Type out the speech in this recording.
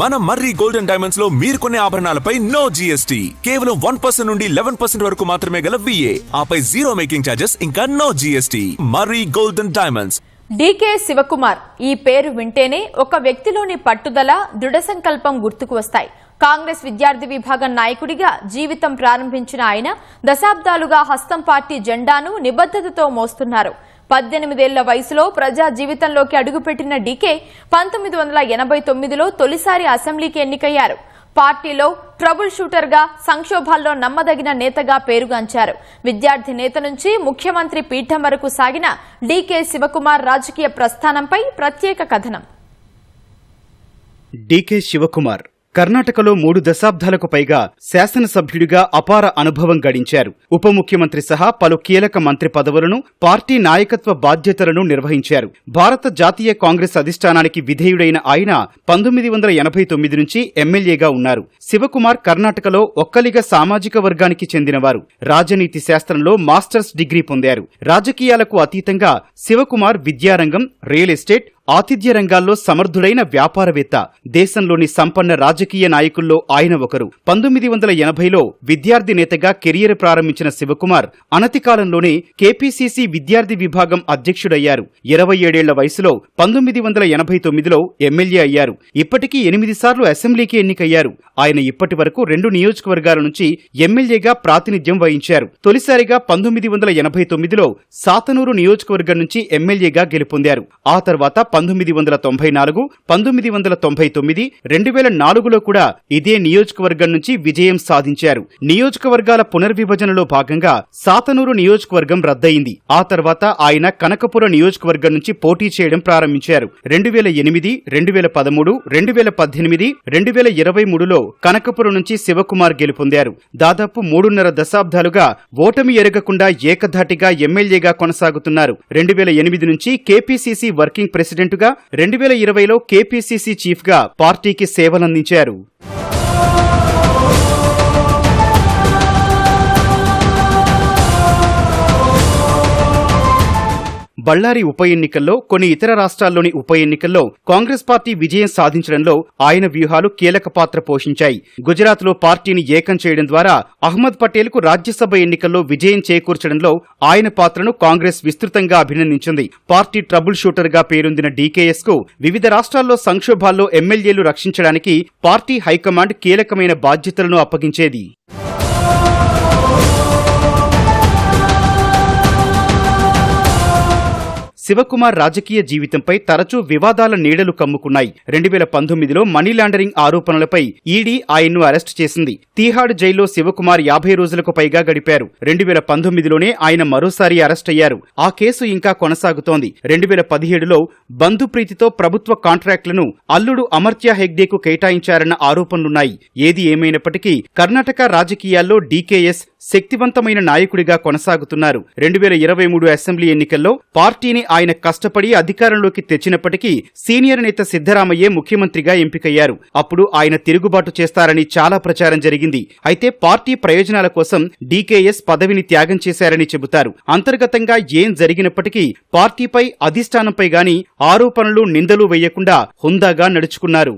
మన మర్రి golden diamonds లో మీరు కొనే ఆభరణాలపై నో జీఎస్టీ, కేవలం 1% నుండి 11% వరకు మాత్రమే గల VA, ఆపై జీరో మేకింగ్ ఛార్జెస్, ఇంకా నో జీఎస్టీ. మర్రి గోల్డెన్ డైమండ్స్. డీకే శివకుమార్ ఈ పేరు వింటేనే ఒక వ్యక్తిలోని పట్టుదల, దృఢ సంకల్పం గుర్తుకు వస్తాయి. కాంగ్రెస్ విద్యార్థి విభాగం నాయకుడిగా జీవితం ప్రారంభించిన ఆయన దశాబ్దాలుగా హస్తం పార్టీ జెండాను నిబద్ధతతో మోస్తున్నారు. 18 ఏళ్ల వయసులో ప్రజా జీవితంలోకి అడుగుపెట్టిన డీకే 1989లో తొలిసారి అసెంబ్లీకి ఎన్నికయ్యారు. పార్టీలో ట్రబుల్ షూటర్ గా, సంక్షోభాల్లో నమ్మదగిన నేతగా పేరుగాంచారు. విద్యార్థి నేత నుంచి ముఖ్యమంత్రి పీఠం వరకు సాగిన డీకే శివకుమార్ రాజకీయ ప్రస్థానంపై ప్రత్యేక కథనం. డీకే శివకుమార్ కర్ణాటకలో 3 దశాబ్దాలకు పైగా శాసనసభ్యుడిగా అపార అనుభవం గడించారు. ఉప ముఖ్యమంత్రి సహా పలు కీలక మంత్రి పదవులను, పార్టీ నాయకత్వ బాధ్యతలను నిర్వహించారు. భారత జాతీయ కాంగ్రెస్ అధిష్టానానికి విధేయుడైన ఆయన 1989 నుంచి ఎమ్మెల్యేగా ఉన్నారు. శివకుమార్ కర్ణాటకలో ఒక్కలిగ సామాజిక వర్గానికి చెందినవారు. రాజనీతి శాస్త్రంలో మాస్టర్స్ డిగ్రీ పొందారు. రాజకీయాలకు అతీతంగా శివకుమార్ విద్యారంగం, రియల్ ఎస్టేట్, ఆతిథ్య రంగాల్లో సమర్థుడైన వ్యాపారవేత్త. దేశంలోని సంపన్న రాజకీయ నాయకుల్లో ఆయన ఒకరు. 1980లో విద్యార్థి నేతగా కెరియర్ ప్రారంభించిన శివకుమార్ అనతి కాలంలోనే కేపీసీసీ విద్యార్థి విభాగం అధ్యక్షుడయ్యారు. 27 ఏళ్ల వయసులో 1989లో ఎమ్మెల్యే అయ్యారు. ఇప్పటికీ 8 సార్లు అసెంబ్లీకి ఎన్నికయ్యారు. ఆయన ఇప్పటి వరకు 2 నియోజకవర్గాల నుంచి ఎమ్మెల్యేగా ప్రాతినిధ్యం వహించారు. తొలిసారిగా 1989లో సాతనూరు నియోజకవర్గం నుంచి ఎమ్మెల్యేగా గెలుపొందారు. ఆ తర్వాత 1994, 1999, 2004లో కూడా ఇదే నియోజకవర్గం నుంచి విజయం సాధించారు. నియోజకవర్గాల పునర్విభజనలో భాగంగా సాతనూరు నియోజకవర్గం రద్దయింది. ఆ తర్వాత ఆయన కనకపుర నియోజకవర్గం నుంచి పోటీ చేయడం ప్రారంభించారు. 2008, 2013, 2018, 2023లో కనకపురం నుంచి శివకుమార్ గెలుపొందారు. దాదాపు 3.5 దశాబ్దాలుగా ఓటమి ఎరగకుండా ఏకధాటిగా ఎమ్మెల్యేగా కొనసాగుతున్నారు. 2008 నుంచి కేపీసీసీ వర్కింగ్ ప్రెసిడెంట్గా, 2020లో కేపీసీసీ చీఫ్గా పార్టీకి సేవలందించారు. బళ్లారి ఉప ఎన్నికల్లో, కొన్ని ఇతర రాష్ట్రాల్లోని ఉప ఎన్నికల్లో కాంగ్రెస్ పార్టీ విజయం సాధించడంలో ఆయన వ్యూహాలు కీలక పాత్ర పోషించాయి. గుజరాత్లో పార్టీని ఏకం చేయడం ద్వారా అహ్మద్ పటేల్కు రాజ్యసభ ఎన్నికల్లో విజయం చేకూర్చడంలో ఆయన పాత్రను కాంగ్రెస్ విస్తృతంగా అభినందించింది. పార్టీ ట్రబుల్ షూటర్గా పేరొందిన డీకేఎస్కు వివిధ రాష్ట్రాల్లో సంక్షోభాల్లో ఎమ్మెల్యేలు రక్షించడానికి పార్టీ హైకమాండ్ కీలకమైన బాధ్యతలను అప్పగించేది. శివకుమార్ రాజకీయ జీవితంపై తరచూ వివాదాల నీడలు కమ్ముకున్నాయి. 2019లో మనీ లాండరింగ్ ఆరోపణలపై ఈడీ ఆయన్ను అరెస్టు చేసింది. తీహాడ్ జైల్లో శివకుమార్ 50 రోజులకు పైగా గడిపారు. 2019లోనే ఆయన మరోసారి అరెస్టయ్యారు. ఆ కేసు ఇంకా కొనసాగుతోంది. 2017లో బంధుప్రీతితో ప్రభుత్వ కాంట్రాక్టులను అల్లుడు అమర్త్య హెగ్డేకు కేటాయించారన్న ఆరోపణలున్నాయి. ఏది ఏమైనప్పటికీ కర్ణాటక రాజకీయాల్లో డీకేఎస్ శక్తివంతమైన నాయకుడిగా కొనసాగుతున్నారు. 2023 అసెంబ్లీ ఎన్నికల్లో పార్టీని ఆయన కష్టపడి అధికారంలోకి తెచ్చినప్పటికీ సీనియర్ నేత సిద్ధరామయ్యే ముఖ్యమంత్రిగా ఎంపికయ్యారు. అప్పుడు ఆయన తిరుగుబాటు చేస్తారని చాలా ప్రచారం జరిగింది. అయితే పార్టీ ప్రయోజనాల కోసం డీకేఎస్ పదవిని త్యాగం చేశారని చెబుతారు. అంతర్గతంగా ఏం జరిగినప్పటికీ పార్టీపై, అధిష్టానంపై గాని ఆరోపణలు, నిందలు వేయకుండా హుందాగా నడుచుకున్నారు.